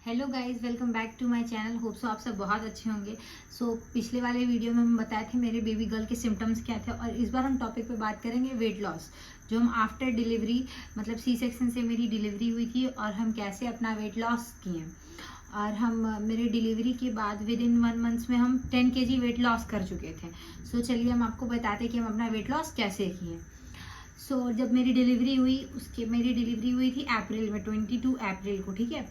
Hello guys, welcome back to my channel. Hope so आप सब बहुत अच्छे होंगे। पिछले वाले वीडियो में हम बताए थे मेरे बेबी गर्ल के सिम्टम्स क्या थे, और इस बार हम टॉपिक पे बात करेंगे वेट लॉस, जो हम आफ्टर डिलीवरी मतलब सी सेक्शन से मेरी डिलीवरी हुई थी और हम कैसे अपना वेट लॉस किए। और हम मेरे डिलीवरी के बाद विद इन 1 मंथ में हम 10 kg वेट लॉस कर चुके थे। चलिए हम आपको बताते कि हम अपना वेट लॉस कैसे किए। जब मेरी डिलीवरी हुई थी अप्रैल में, 22 अप्रैल को, ठीक है।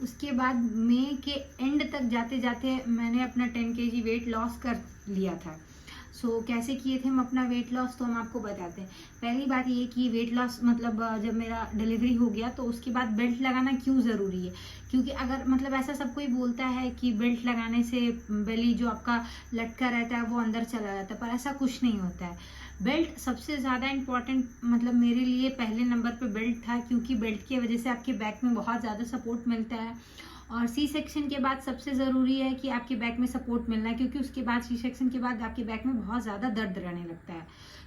उसके बाद मई के एंड तक जाते जाते मैंने अपना 10 kg वेट लॉस कर लिया था। कैसे किए थे हम अपना वेट लॉस, तो हम आपको बताते हैं। पहली बात ये कि वेट लॉस मतलब जब मेरा डिलीवरी हो गया तो उसके बाद बेल्ट लगाना क्यों ज़रूरी है, क्योंकि अगर मतलब ऐसा सब कोई बोलता है कि बेल्ट लगाने से बेली जो आपका लटका रहता है वो अंदर चला जाता है, पर ऐसा कुछ नहीं होता है। बेल्ट सबसे ज़्यादा इम्पॉर्टेंट मतलब मेरे लिए पहले नंबर पे बेल्ट था, क्योंकि बेल्ट की वजह से आपके बैक में बहुत ज़्यादा सपोर्ट मिलता है। और सी सेक्शन के बाद सबसे ज़रूरी है कि आपके बैक में सपोर्ट मिलना है, क्योंकि उसके बाद सी सेक्शन के बाद आपके बैक में बहुत ज़्यादा दर्द रहने लगता है।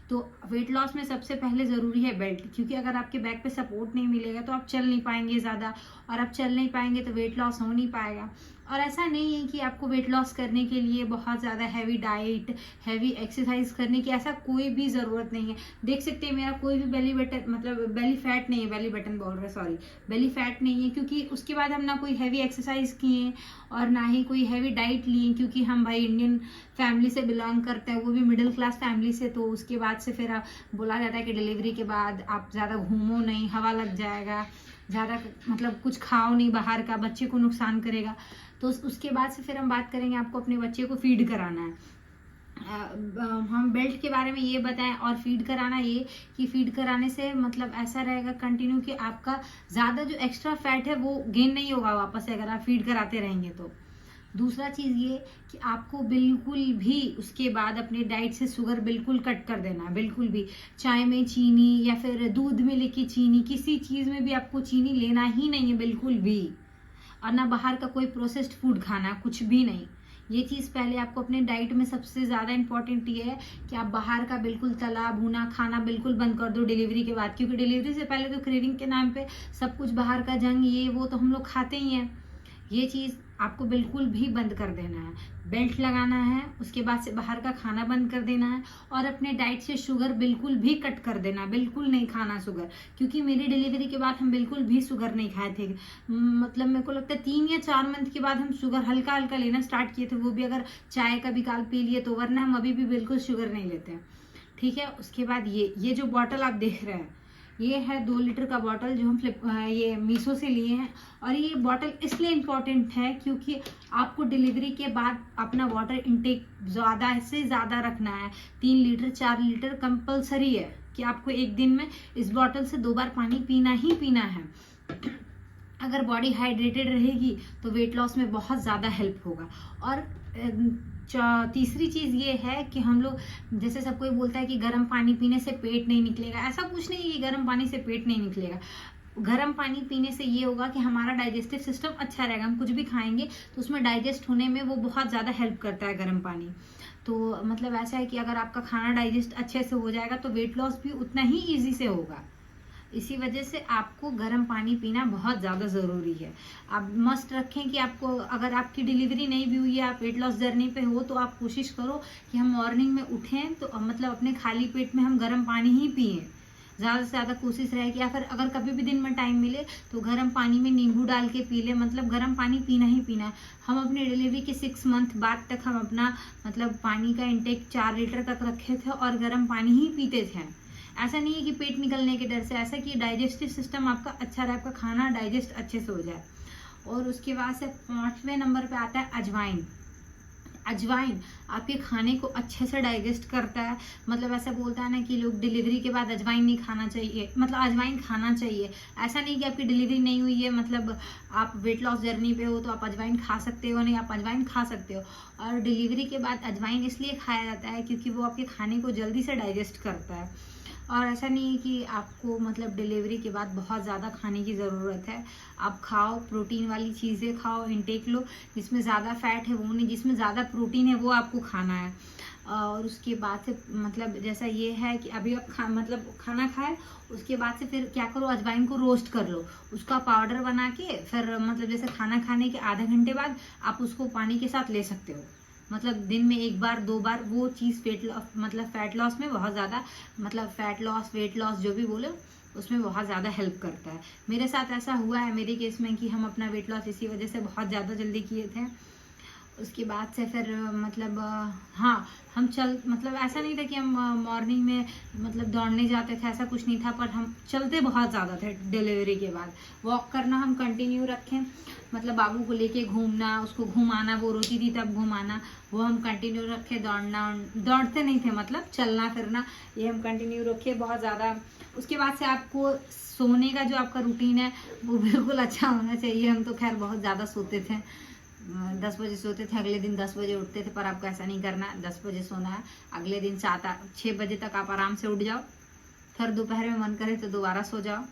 तो वेट लॉस में सबसे पहले ज़रूरी है बेल्ट, क्योंकि अगर आपके बैक पे सपोर्ट नहीं मिलेगा तो आप चल नहीं पाएंगे ज़्यादा, और आप चल नहीं पाएंगे तो वेट लॉस हो नहीं पाएगा। और ऐसा नहीं है कि आपको वेट लॉस करने के लिए बहुत ज़्यादा हैवी डाइट, हैवी एक्सरसाइज करने की ऐसा कोई भी ज़रूरत नहीं है। देख सकते हैं मेरा कोई भी बेली बटन मतलब बेली फैट नहीं है, बेली बटन बोल रहे सॉरी, बेली फैट नहीं है, क्योंकि उसके बाद हम ना कोई हैवी एक्सरसाइज किए और ना ही कोई हैवी डाइट लिए, क्योंकि हम भाई इंडियन फैमिली से बिलोंग करते हैं, वो भी मिडिल क्लास फैमिली से। तो उसके बाद से फिर बोला जाता है कि डिलीवरी के बाद आप ज़्यादा घूमो नहीं, हवा लग जाएगा, ज़्यादा मतलब कुछ खाओ नहीं बाहर का, बच्चे को नुकसान करेगा। तो उसके बाद से फिर हम बात करेंगे आपको अपने बच्चे को फीड कराना है। हम बेल्ट के बारे में ये बताएं, और फीड कराना ये कि फीड कराने से मतलब ऐसा रहेगा कंटिन्यू कि आपका ज़्यादा जो एक्स्ट्रा फैट है वो गेन नहीं होगा वापस से, अगर आप फीड कराते रहेंगे तो। दूसरा चीज़ ये कि आपको बिल्कुल भी उसके बाद अपनी डाइट से शुगर बिल्कुल कट कर देना है, बिल्कुल भी। चाय में चीनी या फिर दूध में लेके चीनी, किसी चीज़ में भी आपको चीनी लेना ही नहीं है बिल्कुल भी। और ना बाहर का कोई प्रोसेस्ड फूड खाना, कुछ भी नहीं। ये चीज़ पहले आपको अपने डाइट में सबसे ज़्यादा इंपॉर्टेंट ये है कि आप बाहर का बिल्कुल तला भुना खाना बिल्कुल बंद कर दो डिलीवरी के बाद, क्योंकि डिलीवरी से पहले तो क्रेविंग के नाम पे सब कुछ बाहर का जंक ये वो तो हम लोग खाते ही हैं। ये चीज़ आपको बिल्कुल भी बंद कर देना है। बेल्ट लगाना है, उसके बाद से बाहर का खाना बंद कर देना है, और अपने डाइट से शुगर बिल्कुल भी कट कर देना, बिल्कुल नहीं खाना शुगर। क्योंकि मेरी डिलीवरी के बाद हम बिल्कुल भी शुगर नहीं खाए थे। मतलब मेरे को लगता है 3 या 4 मंथ के बाद हम शुगर हल्का हल्का लेना स्टार्ट किए थे, वो भी अगर चाय का भी काल पी लिए तो, वरना हम अभी भी बिल्कुल शुगर नहीं लेते हैं, ठीक है। उसके बाद ये जो बॉटल आप देख रहे हैं, ये है 2 लीटर का बॉटल जो हम ये मीशो से लिए हैं। और ये बॉटल इसलिए इम्पोर्टेंट है क्योंकि आपको डिलीवरी के बाद अपना वाटर इनटेक ज़्यादा से ज़्यादा रखना है। 3 लीटर 4 लीटर कंपलसरी है कि आपको एक दिन में इस बॉटल से 2 बार पानी पीना ही पीना है। अगर बॉडी हाइड्रेटेड रहेगी तो वेट लॉस में बहुत ज़्यादा हेल्प होगा। और तीसरी चीज़ ये है कि हम लोग, जैसे सब कोई बोलता है कि गर्म पानी पीने से पेट नहीं निकलेगा, ऐसा कुछ नहीं है कि गर्म पानी से पेट नहीं निकलेगा। गर्म पानी पीने से ये होगा कि हमारा डाइजेस्टिव सिस्टम अच्छा रहेगा, हम कुछ भी खाएंगे तो उसमें डाइजेस्ट होने में वो बहुत ज़्यादा हेल्प करता है गर्म पानी। तो मतलब ऐसा है कि अगर आपका खाना डाइजेस्ट अच्छे से हो जाएगा तो वेट लॉस भी उतना ही ईजी से होगा। इसी वजह से आपको गर्म पानी पीना बहुत ज़्यादा ज़रूरी है। आप मस्ट रखें कि आपको, अगर आपकी डिलीवरी नहीं भी हुई है, आप वेट लॉस जर्नी पे हो, तो आप कोशिश करो कि हम मॉर्निंग में उठें तो मतलब अपने खाली पेट में हम गर्म पानी ही पिएं। ज़्यादा से ज़्यादा कोशिश रहे कि अगर कभी भी दिन में टाइम मिले तो गर्म पानी में नींबू डाल के पी ले, मतलब गर्म पानी पीना ही पीना है। हम अपनी डिलीवरी के 6 मंथ बाद तक हम अपना मतलब पानी का इंटेक 4 लीटर तक रखे थे और गर्म पानी ही पीते थे। ऐसा नहीं है कि पेट निकलने के डर से, ऐसा कि डाइजेस्टिव सिस्टम आपका अच्छा रहे, आपका खाना डाइजेस्ट अच्छे से हो जाए। और उसके बाद से 5वें नंबर पे आता है अजवाइन। अजवाइन आपके खाने को अच्छे से डाइजेस्ट करता है। मतलब ऐसा बोलता है ना कि लोग डिलीवरी के बाद अजवाइन नहीं खाना चाहिए, मतलब अजवाइन खाना चाहिए। ऐसा नहीं कि आपकी डिलीवरी नहीं हुई है मतलब आप वेट लॉस जर्नी पे हो तो आप अजवाइन खा सकते हो, नहीं, आप अजवाइन खा सकते हो। और डिलीवरी के बाद अजवाइन इसलिए खाया जाता है क्योंकि वो आपके खाने को जल्दी से डाइजेस्ट करता है। और ऐसा नहीं है कि आपको मतलब डिलीवरी के बाद बहुत ज़्यादा खाने की ज़रूरत है। आप खाओ, प्रोटीन वाली चीज़ें खाओ, इनटेक लो, जिसमें ज़्यादा फैट है वो नहीं, जिसमें ज़्यादा प्रोटीन है वो आपको खाना है। और उसके बाद से मतलब जैसा ये है कि अभी आप खाना खाए, उसके बाद से फिर क्या करो, अजवाइन को रोस्ट कर लो, उसका पाउडर बना के फिर मतलब जैसे खाना खाने के आधे घंटे बाद आप उसको पानी के साथ ले सकते हो। मतलब दिन में 1 बार 2 बार वो चीज़ फैट लॉस में बहुत ज़्यादा, मतलब फैट लॉस वेट लॉस जो भी बोलो उसमें बहुत ज़्यादा हेल्प करता है। मेरे साथ ऐसा हुआ है मेरे केस में कि हम अपना वेट लॉस इसी वजह से बहुत ज़्यादा जल्दी किए थे। उसके बाद से फिर मतलब हाँ, हम मतलब ऐसा नहीं था कि हम मॉर्निंग में मतलब दौड़ने जाते थे, ऐसा कुछ नहीं था, पर हम चलते बहुत ज़्यादा थे। डिलीवरी के बाद वॉक करना हम कंटिन्यू रखें, मतलब बाबू को लेके घूमना, उसको घुमाना, वो रोती थी तब घुमाना, वो हम कंटिन्यू रखे। दौड़ते नहीं थे, मतलब चलना फिरना ये हम कंटिन्यू रखे बहुत ज़्यादा। उसके बाद से आपको सोने का जो आपका रूटीन है वो बिल्कुल अच्छा होना चाहिए। हम तो खैर बहुत ज़्यादा सोते थे, 10 बजे सोते थे, अगले दिन 10 बजे उठते थे, पर आपको ऐसा नहीं करना है। 10 बजे सोना है, अगले दिन 6 बजे तक आप आराम से उठ जाओ, फिर दोपहर में मन करे तो दोबारा सो जाओ।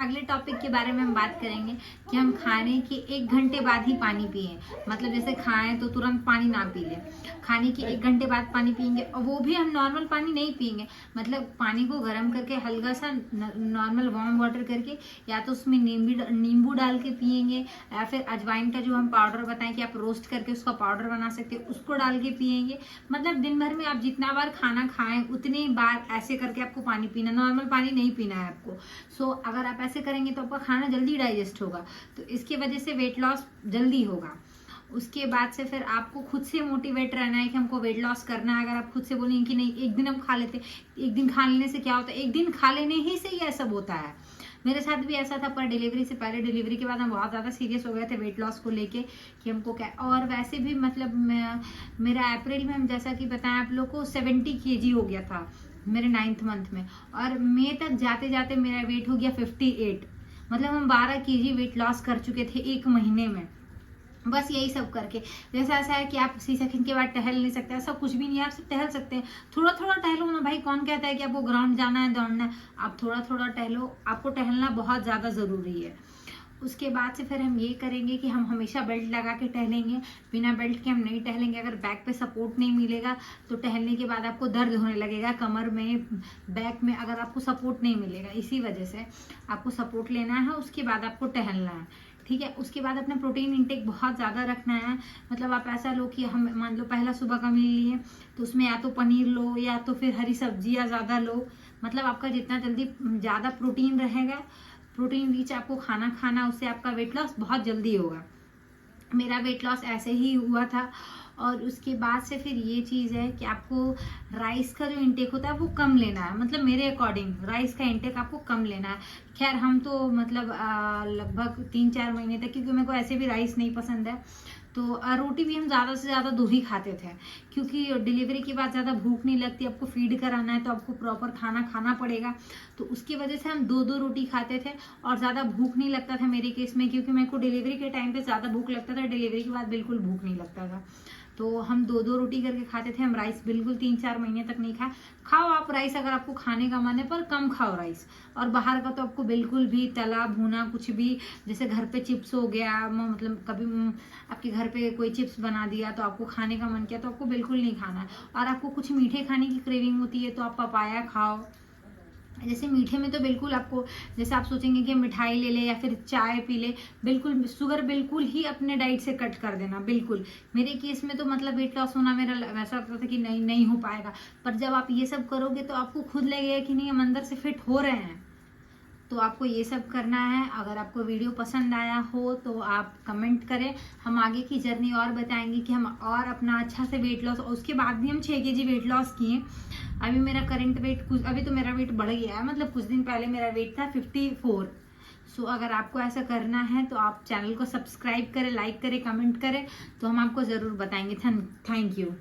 अगले टॉपिक के बारे में हम बात करेंगे कि हम खाने के 1 घंटे बाद ही पानी पिए। मतलब जैसे खाएं तो तुरंत पानी ना पी लें, खाने के 1 घंटे बाद पानी पियेंगे, और वो भी हम नॉर्मल पानी नहीं पियेंगे। मतलब पानी को गर्म करके हल्का सा नॉर्मल वार्म वाटर करके, या तो उसमें नींबू डाल के पियेंगे, या फिर अजवाइन का जो हम पाउडर बताएं कि आप रोस्ट करके उसका पाउडर बना सकते हैं, उसको डाल के पियेंगे। मतलब दिन भर में आप जितना बार खाना खाएं उतनी बार ऐसे करके आपको पानी पीना, नॉर्मल पानी नहीं पीना है आपको। सो अगर आप ऐसे करेंगे तो आपका खाना जल्दी डाइजेस्ट होगा, तो इसकी वजह से वेट लॉस जल्दी होगा। उसके बाद से फिर आपको खुद से मोटिवेट रहना है कि हमको वेट लॉस करना है। अगर आप खुद से बोलेंगे कि नहीं एक दिन हम खा लेते, एक दिन खा लेने से क्या होता है, एक दिन खा लेने ही से ये सब होता है। मेरे साथ भी ऐसा था, पर डिलीवरी से पहले, डिलीवरी के बाद हम बहुत ज़्यादा सीरियस हो गए थे वेट लॉस को लेके कि हमको क्या। और वैसे भी मतलब मेरा अप्रैल में, हम जैसा कि बताएं आप लोग को, 70 kg हो गया था मेरे 9th मंथ में, और मई तक जाते जाते मेरा वेट हो गया 58। मतलब हम 12 kg वेट लॉस कर चुके थे 1 महीने में, बस यही सब करके। जैसा ऐसा है कि आप C-सेक्शन के बाद टहल नहीं सकते, ऐसा कुछ भी नहीं है, आप सब टहल सकते हैं। थोड़ा थोड़ा टहलो ना भाई, कौन कहता है कि आपको ग्राउंड जाना है दौड़ना है, आप थोड़ा थोड़ा टहलो, आपको टहलना बहुत ज़्यादा ज़रूरी है। उसके बाद से फिर हम ये करेंगे कि हम हमेशा बेल्ट लगा के टहलेंगे, बिना बेल्ट के हम नहीं टहलेंगे। अगर बैक पे सपोर्ट नहीं मिलेगा तो टहलने के बाद आपको दर्द होने लगेगा कमर में, बैक में, अगर आपको सपोर्ट नहीं मिलेगा। इसी वजह से आपको सपोर्ट लेना है, उसके बाद आपको टहलना है, ठीक है। उसके बाद अपना प्रोटीन इंटेक बहुत ज़्यादा रखना है। मतलब आप ऐसा लो कि हम मान लो पहला सुबह का मील लिए तो उसमें या तो पनीर लो या तो फिर हरी सब्जियाँ ज़्यादा लो। मतलब आपका जितना जल्दी ज़्यादा प्रोटीन रहेगा, प्रोटीन रिच आपको खाना खाना, उससे आपका वेट लॉस बहुत जल्दी होगा। मेरा वेट लॉस ऐसे ही हुआ था। और उसके बाद से फिर ये चीज़ है कि आपको राइस का जो इंटेक होता है वो कम लेना है। मतलब मेरे अकॉर्डिंग राइस का इंटेक आपको कम लेना है। खैर हम तो मतलब लगभग 3-4 महीने तक, क्योंकि मेरे को ऐसे भी राइस नहीं पसंद है, तो रोटी भी हम ज़्यादा से ज़्यादा 2 ही खाते थे, क्योंकि डिलीवरी के बाद ज़्यादा भूख नहीं लगती, आपको फीड कराना है तो आपको प्रॉपर खाना खाना पड़ेगा, तो उसकी वजह से हम 2-2 रोटी खाते थे और ज़्यादा भूख नहीं लगता था मेरे केस में, क्योंकि मेरे को डिलीवरी के टाइम पे ज़्यादा भूख लगता था, डिलीवरी के बाद बिल्कुल भूख नहीं लगता था। तो हम 2-2 रोटी करके खाते थे। हम राइस बिल्कुल 3-4 महीने तक नहीं खाए। खाओ आप राइस, अगर आपको खाने का मन है, पर कम खाओ राइस। और बाहर का तो आपको बिल्कुल भी तला भुना कुछ भी, जैसे घर पे चिप्स हो गया, मतलब कभी आपके घर पे कोई चिप्स बना दिया तो आपको खाने का मन किया तो आपको बिल्कुल नहीं खाना है। और आपको कुछ मीठे खाने की क्रेविंग होती है तो आप पपाया खाओ। जैसे मीठे में तो बिल्कुल आपको, जैसे आप सोचेंगे कि मिठाई ले ले या फिर चाय पी ले, बिल्कुल शुगर बिल्कुल ही अपने डाइट से कट कर देना बिल्कुल। मेरे केस में तो मतलब वेट लॉस होना मेरा वैसा लगता था कि नहीं हो पाएगा, पर जब आप ये सब करोगे तो आपको खुद लगेगा कि नहीं, हम अंदर से फिट हो रहे हैं। तो आपको ये सब करना है। अगर आपको वीडियो पसंद आया हो तो आप कमेंट करें, हम आगे की जर्नी और बताएंगे कि हम और अपना अच्छा से वेट लॉस, और उसके बाद भी हम 6 kg वेट लॉस किए। अभी मेरा करंट वेट कुछ, अभी तो मेरा वेट बढ़ गया है, मतलब कुछ दिन पहले मेरा वेट था 54। सो अगर आपको ऐसा करना है तो आप चैनल को सब्सक्राइब करें, लाइक करें, कमेंट करें, तो हम आपको ज़रूर बताएंगे। Thank you.